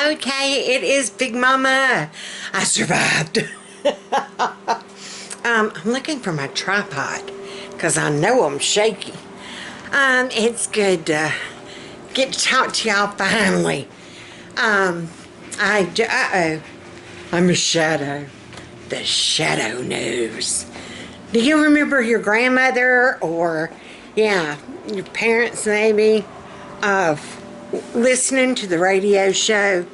Okay, it is Big Mama. I survived. I'm looking for my tripod because I know I'm shaky. It's good to get to talk to y'all finally. I'm a shadow. The shadow news. Do you remember your grandmother or, yeah, your parents maybe, of listening to the radio show,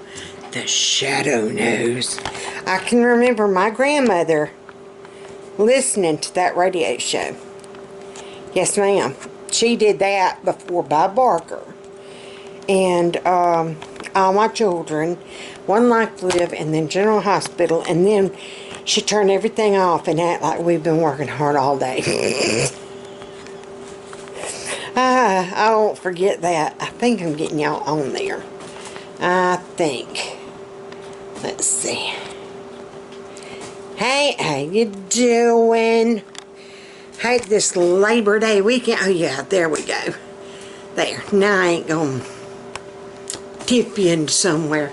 The Shadow News? I can remember my grandmother listening to that radio show. Yes, ma'am. She did that before Bob Barker. And all my children, One Life to Live, and then General Hospital, and then she turned everything off and act like we've been working hard all day. I won't forget that. I think I'm getting y'all on there. I think. Let's see. Hey, how you doing? Hey, this Labor Day weekend. Oh yeah, there we go. There. Now I ain't gonna tip you into somewhere.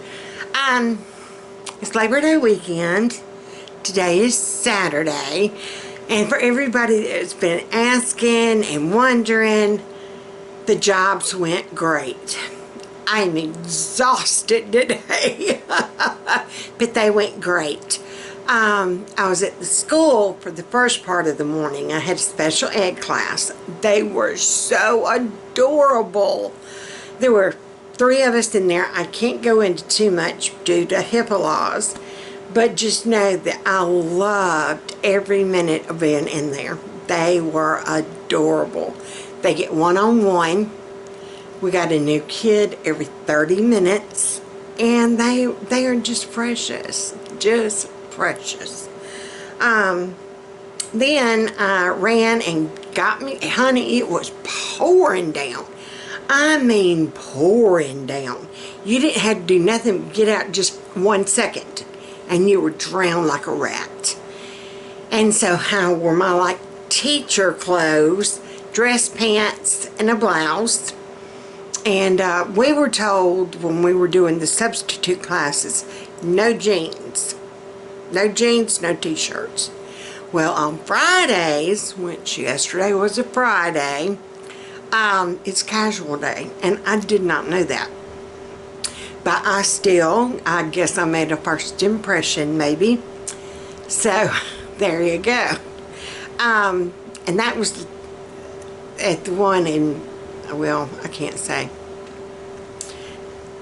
It's Labor Day weekend. Today is Saturday. And for everybody that's been asking and wondering, the jobs went great. I'm exhausted today. But they went great. I was at the school for the first part of the morning. I had a special ed class. They were so adorable. There were 3 of us in there. I can't go into too much due to HIPAA laws, but just know that I loved every minute of being in there. They were adorable. They get one-on-one. We got a new kid every 30 minutes, and they are just precious. Just precious. Then I ran and got me, honey, it was pouring down. I mean pouring down. You didn't have to do nothing but get out just 1 second and you were drowned like a rat. And so I wore my like teacher clothes, dress pants and a blouse. And we were told when we were doing the substitute classes, no jeans. No jeans, no t-shirts. Well, on Fridays, which yesterday was a Friday, it's casual day, and I did not know that. But I guess I made a first impression, maybe. So, there you go. And that was at the one in, well, I can't say.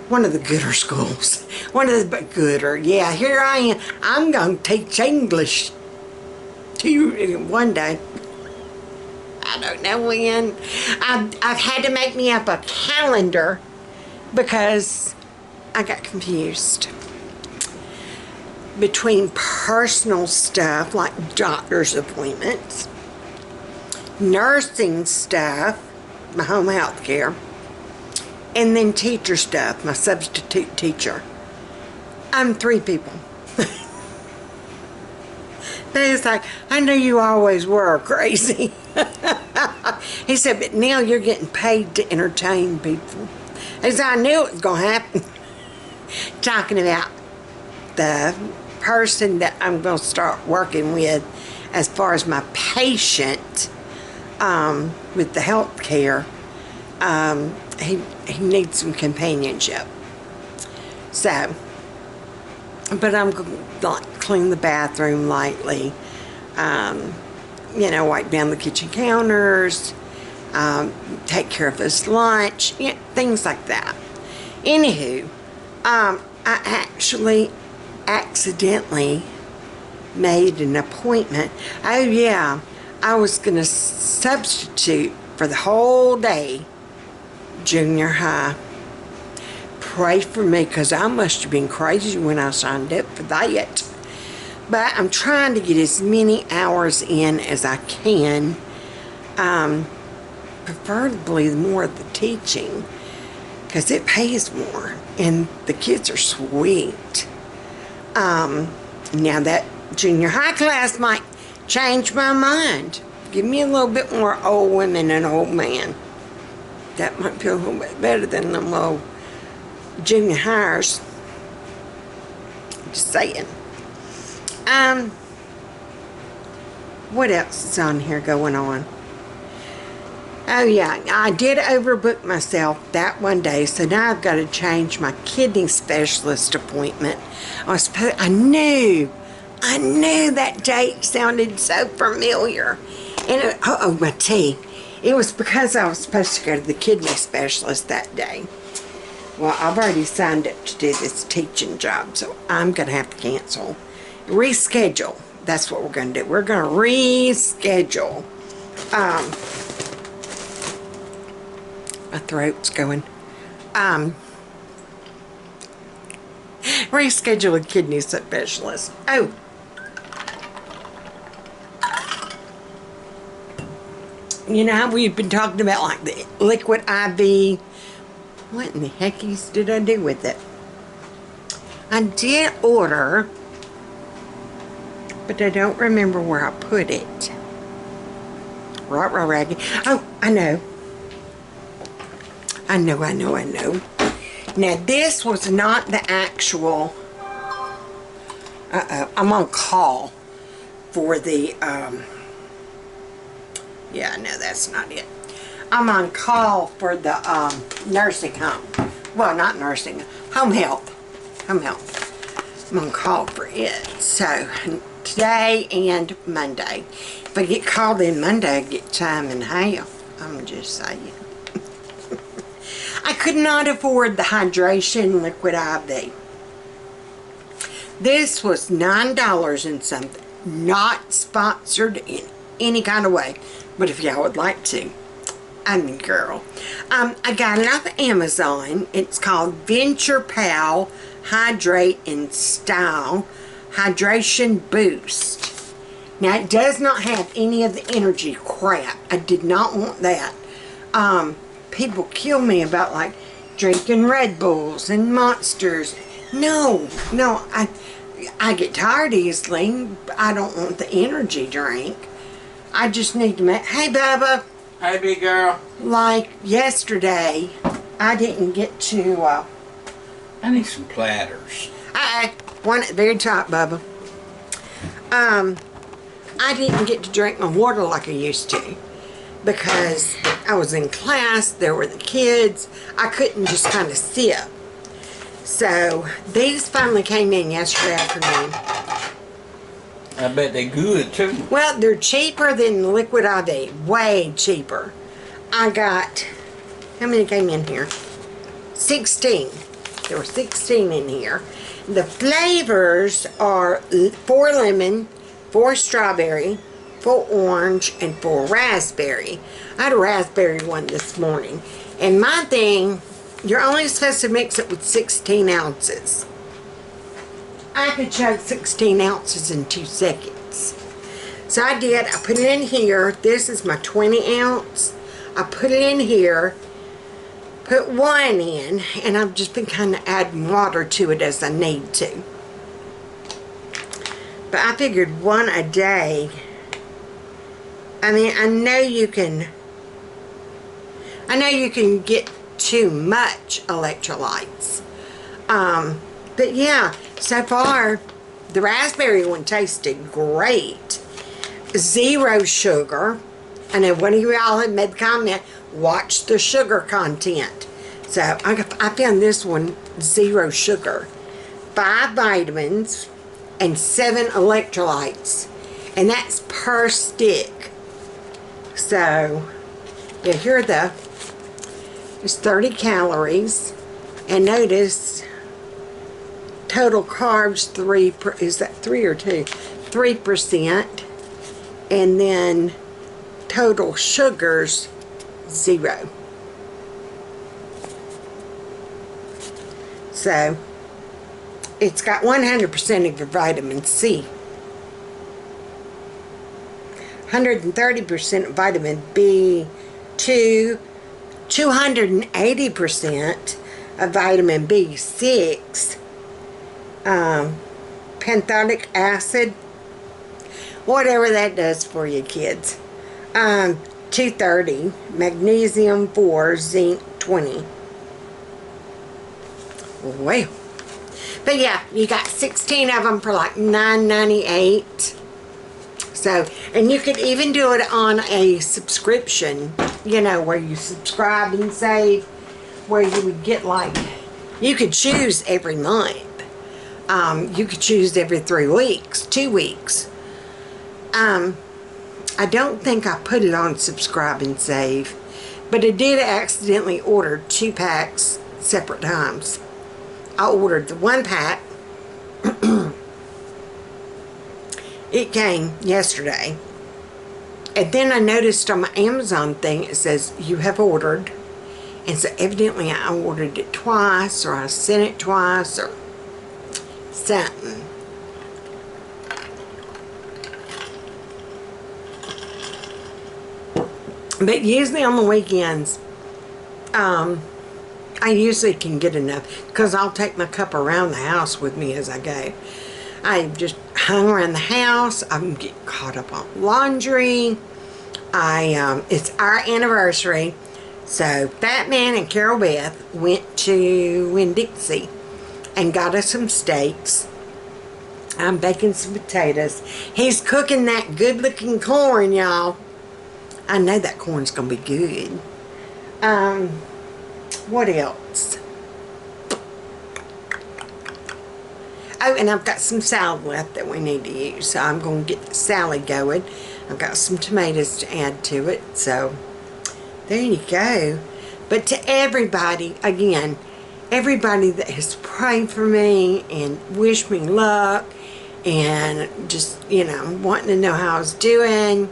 One of the gooder schools. One of the gooder. Yeah, here I am. I'm going to teach English to you one day. I don't know when. I've had to make me up a calendar because I got confused between personal stuff like doctor's appointments, nursing stuff, my home health care, and then teacher stuff, my substitute teacher. I'm 3 people. They was like, I knew you always were crazy. He said, but now you're getting paid to entertain people. He said, I knew it was going to happen. Talking about the person that I'm going to start working with as far as my patient with the health care. He needs some companionship. So, but I'm going to like clean the bathroom lightly, you know, wipe down the kitchen counters, take care of his lunch, you know, things like that. Anywho, I actually accidentally made an appointment. Oh yeah, I was going to substitute for the whole day junior high. Pray for me, because I must have been crazy when I signed up for that. But I'm trying to get as many hours in as I can. Preferably more of the teaching, because it pays more and the kids are sweet. Now that junior high class might change my mind. Give me a little bit more old women and old men. That might be a little bit better than them old junior hires. Just saying. What else is on here going on? Oh yeah, I did overbook myself that one day, so now I've got to change my kidney specialist appointment. I knew that date sounded so familiar. And my tea. It was because I was supposed to go to the kidney specialist that day. Well, I've already signed up to do this teaching job, so I'm going to have to cancel. Reschedule. That's what we're going to do. We're going to reschedule. My throat's going. Reschedule a kidney specialist. Oh. You know how we've been talking about like the liquid IV. What in the heckies did I do with it? I did order, but I don't remember where I put it. Right, Raggy. Oh, I know. I know. Now, this was not the actual... I'm on call for the... Yeah, no, that's not it. I'm on call for the nursing home. Well, not nursing. Home health. I'm on call for it. So, today and Monday. If I get called in Monday, I get time and a half. I'm just saying. I could not afford the hydration liquid IV. This was $9 and something. Not sponsored in any kind of way. But if y'all would like to, I mean, girl. I got it off of Amazon. It's called Venture Pal Hydrate in Style Hydration Boost. Now, it does not have any of the energy crap. I did not want that. People kill me about, like, drinking Red Bulls and Monsters. No, I get tired easily. I don't want the energy drink. I just need to make... Hey, Bubba. Hey, big girl. Like yesterday, I didn't get to... I need some platters. One at the very top, Bubba. I didn't get to drink my water like I used to. Because I was in class, there were the kids. I couldn't just kind of sip. So, these finally came in yesterday afternoon. I bet they're good, too. Well, they're cheaper than Liquid IV. Way cheaper. I got... How many came in here? 16. There were 16 in here. The flavors are 4 lemon, 4 strawberry, 4 orange, and 4 raspberry. I had a raspberry one this morning. And my thing, you're only supposed to mix it with 16 ounces. I could chug 16 ounces in 2 seconds. So I did. I put it in here. This is my 20 ounce. I put it in here. Put 1 in. And I've just been kind of adding water to it as I need to. But I figured 1 a day. I mean, I know you can get too much electrolytes. But yeah, so far, the raspberry one tasted great. 0 sugar. I know one of y'all had made the comment, watch the sugar content. So I found this one 0 sugar. 5 vitamins and 7 electrolytes. And that's per stick. So, yeah, here are there's 30 calories. And notice, total carbs, is that 3 or 2? 3%. And then total sugars, 0. So, it's got 100% of your vitamin C. 130% vitamin B2, 280% of vitamin B6, pantothenic acid, whatever that does for you kids. 230, magnesium 4, zinc 20. Well, But yeah, you got 16 of them for like $9.98. So, and you could even do it on a subscription, you know, where you subscribe and save, where you would get like, you could choose every month. You could choose every 3 weeks, 2 weeks. I don't think I put it on subscribe and save, but I did accidentally order 2 packs separate times. I ordered the 1 pack. It came yesterday. And then I noticed on my Amazon thing it says you have ordered. And so evidently I ordered it twice, or I sent it twice, or something. But usually on the weekends, I usually can get enough, because I'll take my cup around the house with me as I go. I just hung around the house. I'm getting caught up on laundry. It's our anniversary, so Batman and Carol Beth went to Winn-Dixie and got us some steaks. I'm baking some potatoes. He's cooking that good-looking corn, y'all. I know that corn's gonna be good. What else? Oh, and I've got some salad left that we need to use, so I'm going to get the salad going. I've got some tomatoes to add to it, so there you go. But to everybody, again, everybody that has prayed for me and wished me luck and just, you know, wanting to know how I was doing,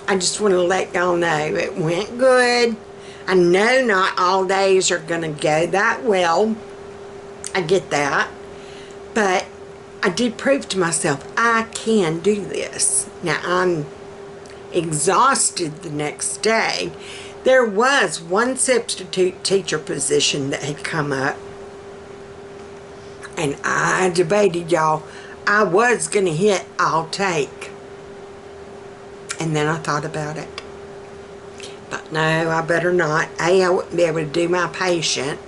I just want to let y'all know it went good. I know not all days are going to go that well. I get that. But I did prove to myself I can do this. Now I'm exhausted the next day. There was one substitute teacher position that had come up. And I debated, y'all. I was going to hit I'll take. And then I thought about it. But no, I better not. A, I wouldn't be able to do my patient.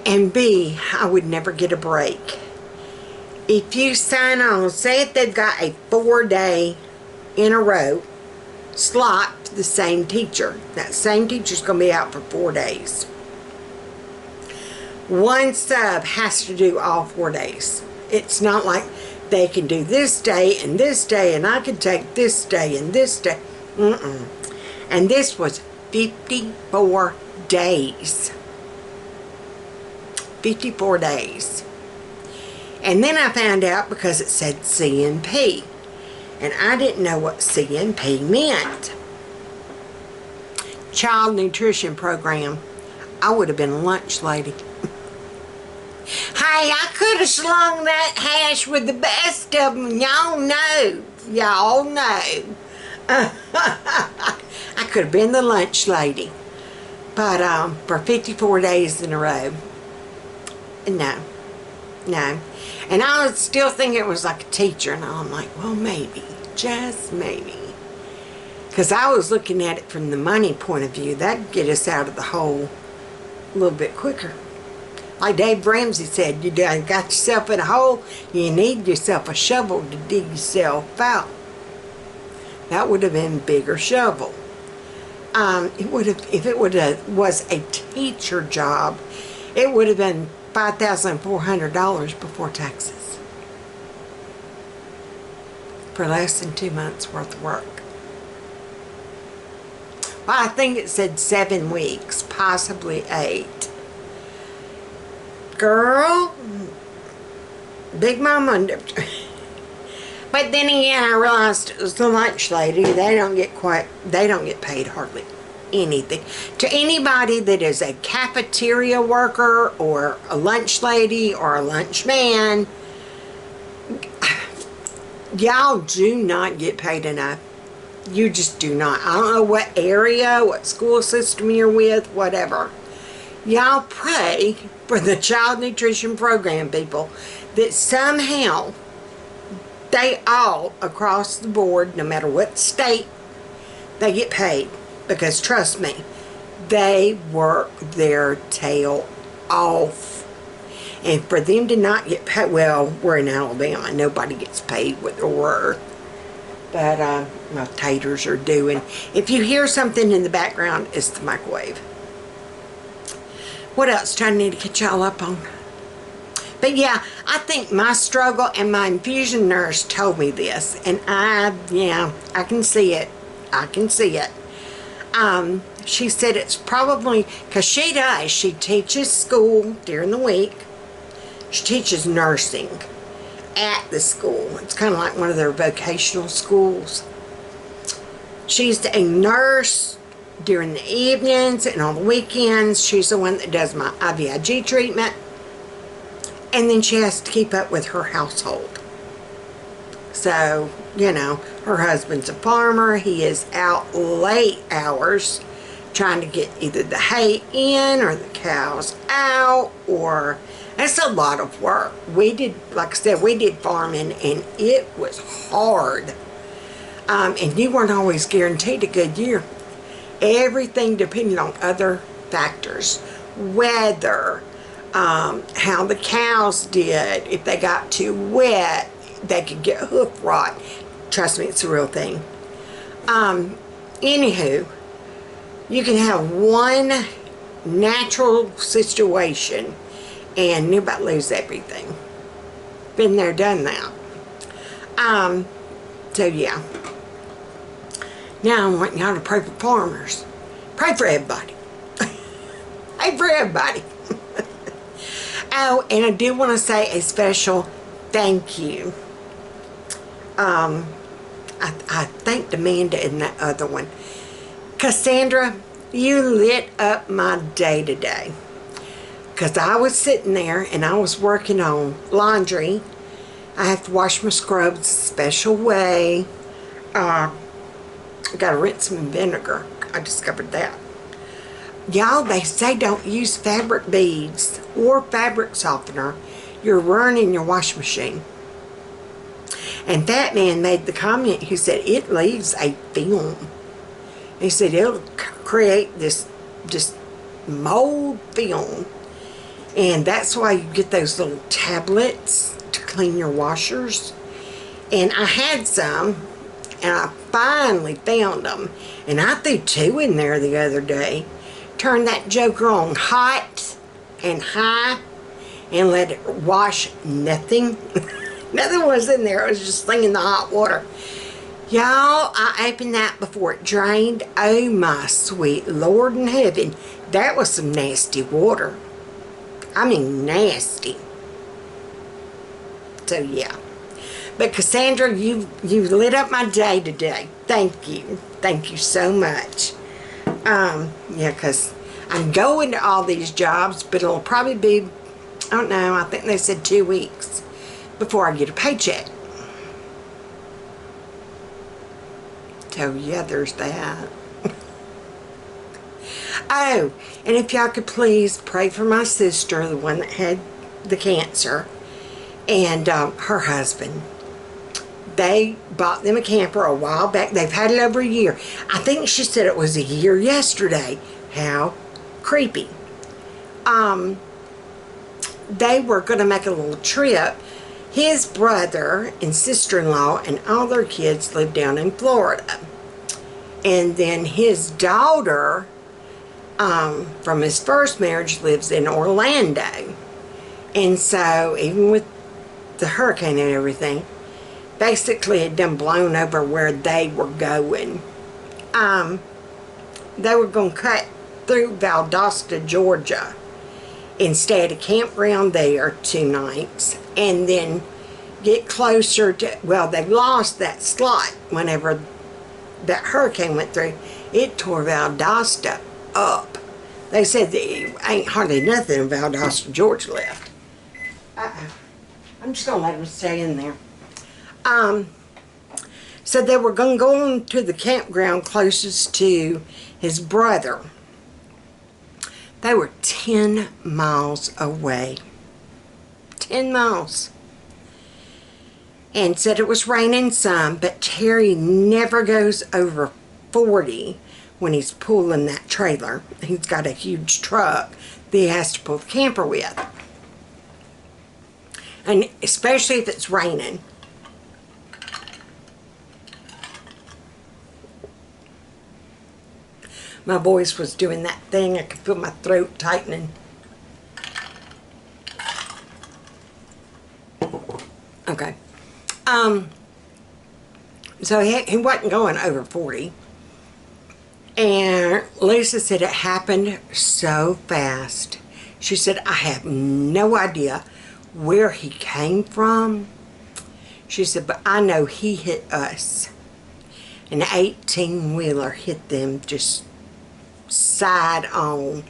And B, I would never get a break. If you sign on, say if they've got a 4-day in a row slot to the same teacher. That same teacher's going to be out for 4 days. One sub has to do all 4 days. It's not like they can do this day and I can take this day and this day. And this was 54 days. 54 days. And then I found out because it said CNP. And I didn't know what CNP meant. Child Nutrition Program. I would have been a lunch lady. Hey, I could have slung that hash with the best of them. Y'all know. Y'all know. I could have been the lunch lady. But for 54 days in a row. No. No. And I was still thinking it was like a teacher. And I'm like, well, maybe. Just maybe. Because I was looking at it from the money point of view. That'd get us out of the hole a little bit quicker. Like Dave Ramsey said, you done got yourself in a hole, you need yourself a shovel to dig yourself out. That would have been a bigger shovel. It would have, if it would have was a teacher job, it would have been $5,400 before taxes. For less than 2 months worth of work. Well, I think it said 7 weeks, possibly 8. Girl, Big Mama. But then again, I realized it was the lunch lady. They don't get paid hardly anything. To anybody that is a cafeteria worker or a lunch lady or a lunch man, y'all do not get paid enough. You just do not. I don't know what area, what school system you're with, whatever. Y'all pray for the Child Nutrition Program people that somehow they all across the board, no matter what state, they get paid. Because trust me, they work their tail off. And for them to not get paid, well, we're in Alabama. Nobody gets paid what they're worth. But my taters are doing. If you hear something in the background, it's the microwave. What else do I need to catch y'all up on? But yeah, I think my struggle, and my infusion nurse told me this, and I can see it. I can see it. She said it's probably, because she teaches school during the week. She teaches nursing at the school. It's kind of like one of their vocational schools. She's a nurse during the evenings and on the weekends. She's the one that does my IVIG treatment. And then she has to keep up with her household. So, you know, her husband's a farmer. He is out late hours trying to get either the hay in or the cows out, or it's a lot of work. We did, like I said, we did farming, and it was hard. And you weren't always guaranteed a good year. Everything depended on other factors. Weather, how the cows did. If they got too wet, they could get hoof rot. Trust me, it's a real thing. Anywho, you can have one natural situation and you about lose everything. Been there, done that. So yeah. Now I'm wanting y'all to pray for farmers. Pray for everybody. Pray for everybody. Oh, and I do want to say a special thank you. I thanked Amanda in that other one. Cassandra, you lit up my day today. Because I was sitting there and I was working on laundry. I have to wash my scrubs a special way. I got to rinse them in vinegar. I discovered that. Y'all, they say don't use fabric beads or fabric softener. You're ruining your washing machine. And that man made the comment, he said, it leaves a film. He said it'll create this mold film. And that's why you get those little tablets to clean your washers. And I had some, and I finally found them. And I threw 2 in there the other day. Turned that joker on hot and high and let it wash nothing. Nothing was in there. It was just slinging the hot water. Y'all, I opened that before it drained. Oh my sweet Lord in heaven. That was some nasty water. I mean nasty. So yeah. But Cassandra, you lit up my day today. Thank you. Thank you so much. Yeah, because I'm going to all these jobs, but it'll probably be, I don't know, I think they said 2 weeks before I get a paycheck. So yeah, there's that. Oh, and if y'all could please pray for my sister, the one that had the cancer, and her husband. They bought them a camper a while back. They've had it over a year. I think she said it was a year yesterday. How creepy. They were going to make a little trip. His brother and sister-in-law and all their kids live down in Florida. And then his daughter, from his first marriage, lives in Orlando. And so, even with the hurricane and everything, basically it done blown over where they were going. They were going to cut through Valdosta, Georgia, and stay at a campground there 2 nights, and then get closer to, well, they lost that slot whenever that hurricane went through. It tore Valdosta up. They said there ain't hardly nothing in Valdosta, Georgia left. I'm just going to let them stay in there. So they were going to go on to the campground closest to his brother. They were 10 miles away. 10 miles. And said it was raining some, but Terry never goes over 40 when he's pulling that trailer. He's got a huge truck that he has to pull the camper with. And especially if it's raining. My voice was doing that thing. I could feel my throat tightening. Okay. So he wasn't going over 40. And Lisa said it happened so fast. She said, I have no idea where he came from. She said, but I know he hit us. An 18-wheeler hit them just side on.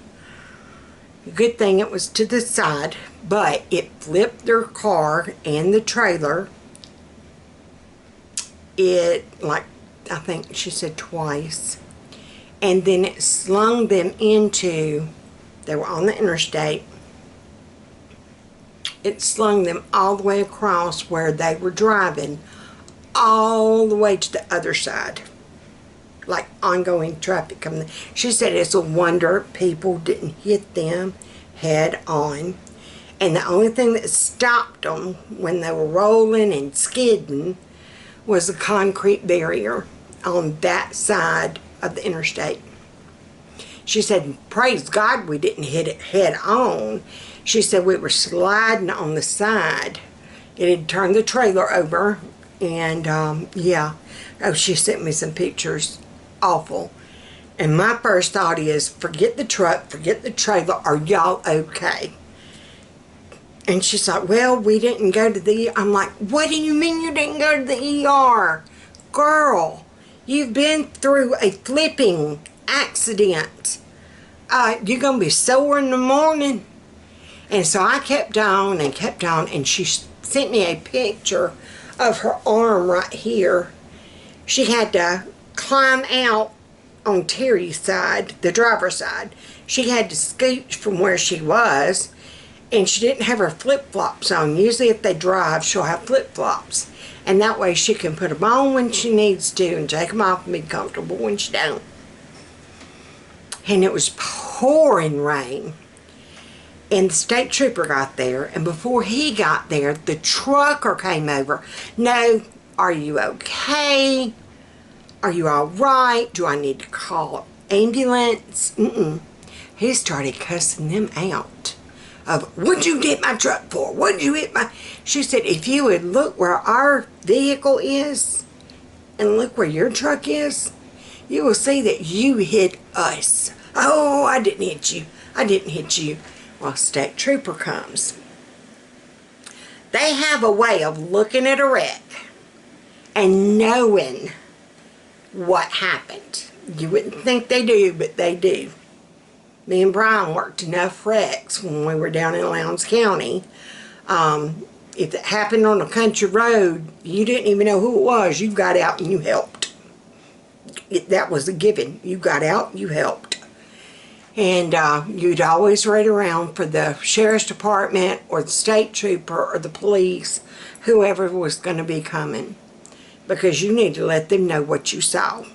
Good thing it was to the side, but it flipped their car and the trailer. It, like, I think she said twice. And then it slung them into, they were on the interstate. It slung them all the way across where they were driving, all the way to the other side. Like ongoing traffic coming. She said it's a wonder people didn't hit them head on. And the only thing that stopped them when they were rolling and skidding was a concrete barrier on that side of the interstate. She said, praise God we didn't hit it head on. She said we were sliding on the side. It had turned the trailer over. And yeah, oh, she sent me some pictures. Awful. And my first thought is, forget the truck, forget the trailer, are y'all okay? And she's like, well, we didn't go to the ER. I'm like, what do you mean you didn't go to the ER? Girl, you've been through a flipping accident. You're going to be sore in the morning. And so I kept on, and she sent me a picture of her arm right here. She had to climb out on Terry's side, the driver's side. She had to scooch from where she was, and she didn't have her flip-flops on. Usually if they drive, she'll have flip-flops, and that way she can put them on when she needs to and take them off and be comfortable when she don't. And it was pouring rain, and the state trooper got there, and before he got there, the trucker came over. No, are you okay? Are you all right? Do I need to call an ambulance? He started cussing them out. Of, what'd you hit my truck for? What'd you hit my... She said, if you would look where our vehicle is and look where your truck is, you will see that you hit us. Oh, I didn't hit you. I didn't hit you. Well, state trooper comes. They have a way of looking at a wreck and knowing what happened. You wouldn't think they do, but they do. Me and Brian worked enough wrecks when we were down in Lowndes County. If it happened on a country road, you didn't even know who it was. You got out and you helped. That was a given. You got out, you helped. And you'd always wait around for the sheriff's department or the state trooper or the police, whoever was going to be coming, because you need to let them know what you saw.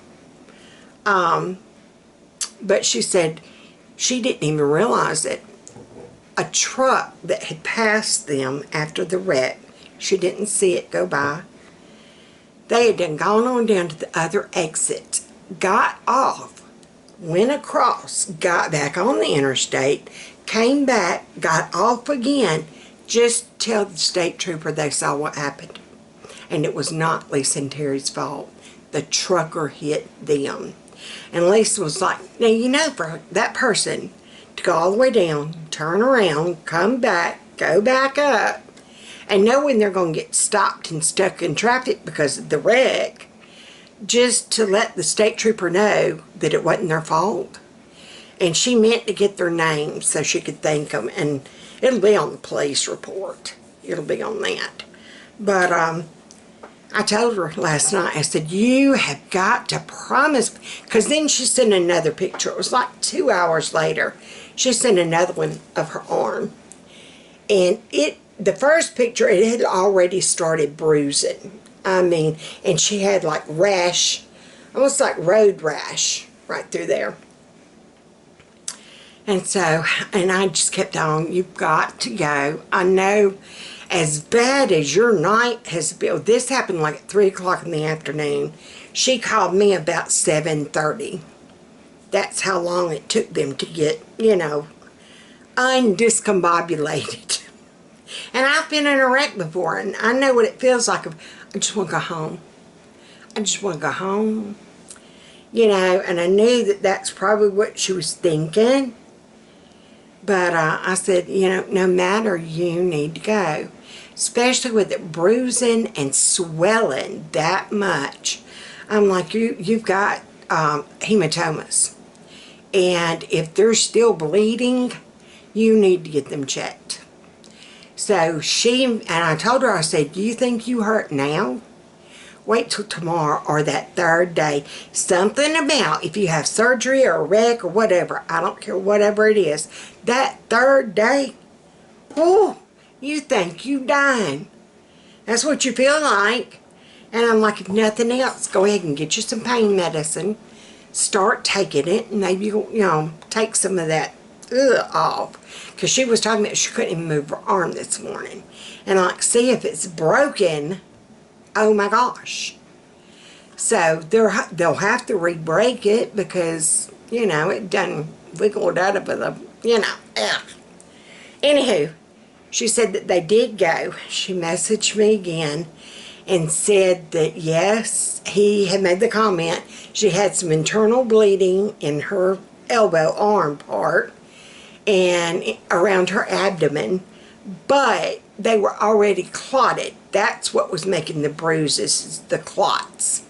But she said she didn't even realize it. A truck that had passed them after the wreck, she didn't see it go by. They had then gone on down to the other exit, got off, went across, got back on the interstate, came back, got off again, just to tell the state trooper they saw what happened. And it was not Lisa and Terry's fault. The trucker hit them. And Lisa was like, now you know, for that person to go all the way down, turn around, come back, go back up, and know when they're going to get stopped and stuck in traffic because of the wreck, just to let the state trooper know that it wasn't their fault. And she meant to get their names so she could thank them, and it'll be on the police report. It'll be on that. But I told her last night, I said, you have got to promise, because then she sent another picture. It was like 2 hours later. She sent another one of her arm. And the first picture, it had already started bruising. I mean, and she had like rash, almost like road rash right through there. And so, and I just kept on, you've got to go. I know. as bad as your night has been, this happened like at 3 o'clock in the afternoon. She called me about 7:30. That's how long it took them to get, undiscombobulated. And I've been in a wreck before, and I know what it feels like. I just want to go home. I just want to go home. And I knew that that's probably what she was thinking. But I said, no matter, you need to go. Especially with it bruising and swelling that much. I'm like, you've got hematomas. And if they're still bleeding, you need to get them checked. So and I told her, I said, do you think you hurt now? Wait till tomorrow or that third day. Something about if you have surgery or a wreck or whatever, I don't care, whatever it is, that third day, oh, you think you dying. That's what you feel like. And I'm like, if nothing else, go ahead and get you some pain medicine. Start taking it, and maybe take some of that off. Because she was talking about she couldn't even move her arm this morning. And like, see if it's broken. Oh my gosh. So they'll have to re-break it because, it done wiggled out of the, Anywho, she said that they did go. She messaged me again and said that yes, he had made the comment. She had some internal bleeding in her elbow arm part and around her abdomen, but they were already clotted. That's what was making the bruises, the clots.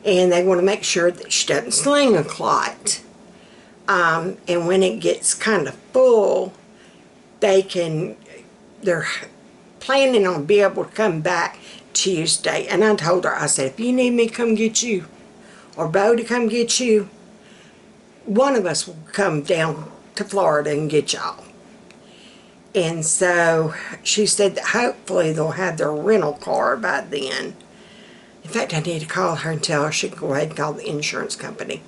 And they want to make sure that she doesn't sling a clot. And when it gets kind of full, they're planning on being able to come back Tuesday. And I told her, I said, if you need me to come get you, or Bo to come get you, one of us will come down to Florida and get y'all. And so she said that hopefully they'll have their rental car by then. In fact, I need to call her and tell her she can go ahead and call the insurance company.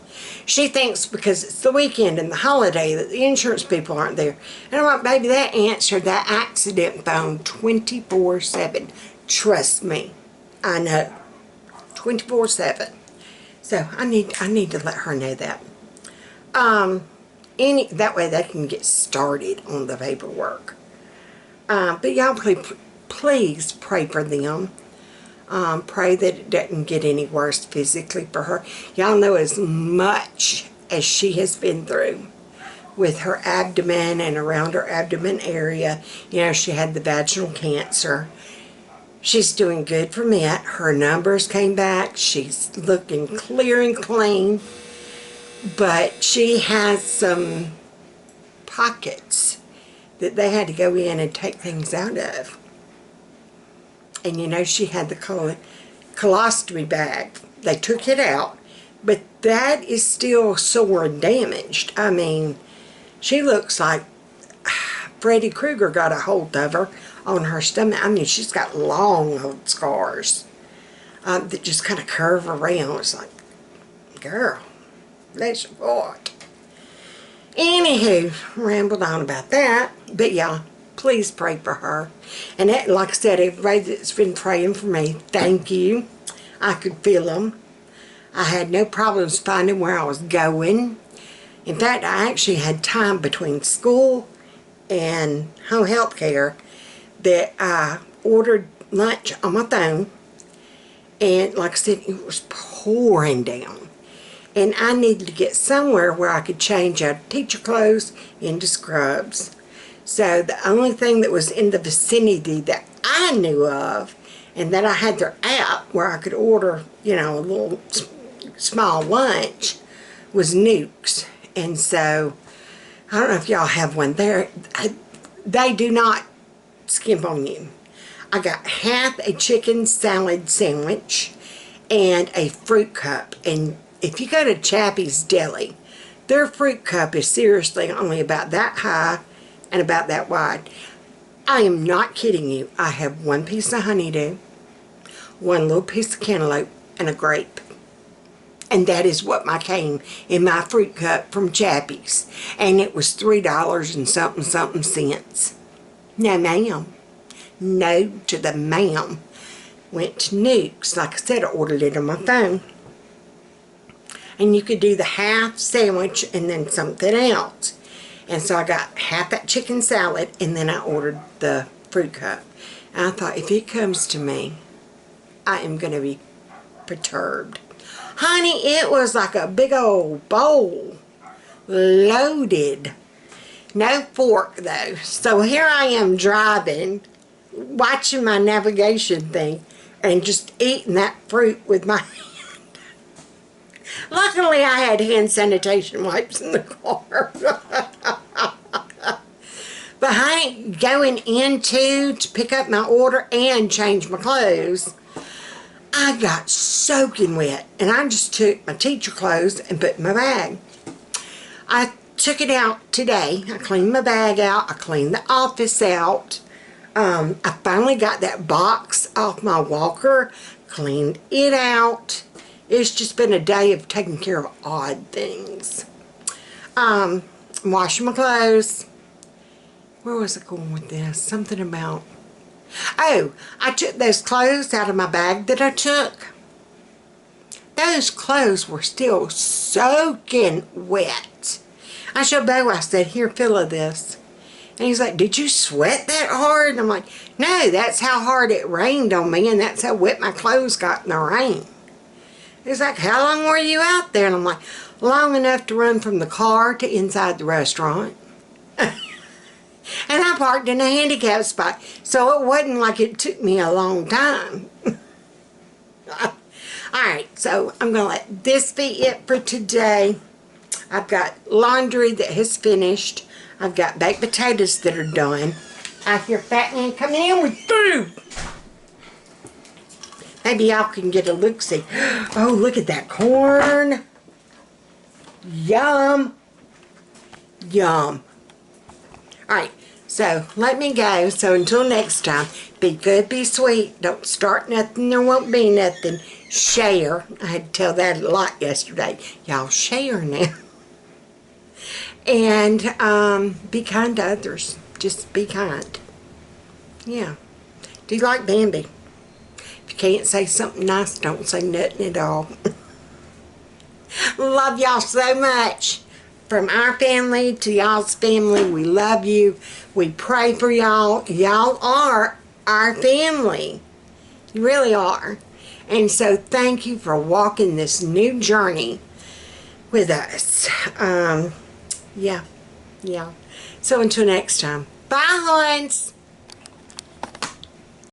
She thinks because it's the weekend and the holiday that the insurance people aren't there. And I'm like, baby, that answered that accident phone 24/7. Trust me, I know. 24/7. So I need to let her know that. That way they can get started on the paperwork. But y'all please pray for them. Pray that it doesn't get any worse physically for her. Y'all know as much as she has been through with her abdomen and around her abdomen area. She had the vaginal cancer. She's doing good from it. Her numbers came back. She's looking clear and clean. But she has some pockets that they had to go in and take things out of. And she had the colostomy bag. They took it out, but that is still sore and damaged. I mean, she looks like Freddy Krueger got a hold of her on her stomach. I mean, she's got long old scars that just kind of curve around. It's like, girl, bless your heart. Anywho, rambled on about that. But yeah, please pray for her. And that, like I said, everybody that's been praying for me, thank you. I could feel them. I had no problems finding where I was going. In fact, I actually had time between school and home health care that I ordered lunch on my phone. And like I said, it was pouring down. And I needed to get somewhere where I could change out of teacher clothes into scrubs. So the only thing that was in the vicinity that I knew of, and that I had their app where I could order, a little small lunch, was Nukes. And so, I don't know if y'all have one there. They do not skimp on you. I got half a chicken salad sandwich and a fruit cup. And if you go to Chappie's Deli, their fruit cup is seriously only about that high and about that wide. I am not kidding you. I have one piece of honeydew, one little piece of cantaloupe, and a grape. And that is what came in my fruit cup from Chappie's. And it was $3 and something cents. No ma'am. No to the ma'am. Went to Nukes. Like I said, I ordered it on my phone. And you could do the half sandwich and then something else. And so I got half that chicken salad, and then I ordered the fruit cup. And I thought, if it comes to me, I am going to be perturbed. Honey, it was like a big old bowl. Loaded. No fork, though. So here I am driving, watching my navigation thing, and just eating that fruit with my hand. Luckily, I had hand sanitation wipes in the car. But honey, going into to pick up my order and change my clothes, I got soaking wet. And I just took my teacher clothes and put in my bag. I took it out today. I cleaned my bag out. I cleaned the office out. I finally got that box off my walker. Cleaned it out. It's just been a day of taking care of odd things. Washing my clothes. Where was I going with this? Something about... Oh, I took those clothes out of my bag that I took. Those clothes were still soaking wet. I showed Bo, I said, here, feel of this. And he's like, did you sweat that hard? And I'm like, no, that's how hard it rained on me, and that's how wet my clothes got in the rain. He's like, how long were you out there? And I'm like, long enough to run from the car to inside the restaurant. And I parked in a handicap spot, so it wasn't like it took me a long time. Alright, so I'm going to let this be it for today. I've got laundry that has finished. I've got baked potatoes that are done. I hear Fat Man coming in with food. Maybe y'all can get a look-see. Oh, look at that corn. Yum. Yum. Alright, so let me go. So until next time, be good, be sweet. Don't start nothing, there won't be nothing. Share. I had to tell that a lot yesterday. Y'all share now. And be kind to others. Just be kind. Yeah. Do you like Bambi? If you can't say something nice, don't say nothing at all. Love y'all so much. From our family to y'all's family, we love you. We pray for y'all. Y'all are our family. You really are. And so thank you for walking this new journey with us. Yeah. So until next time. Bye, Hans.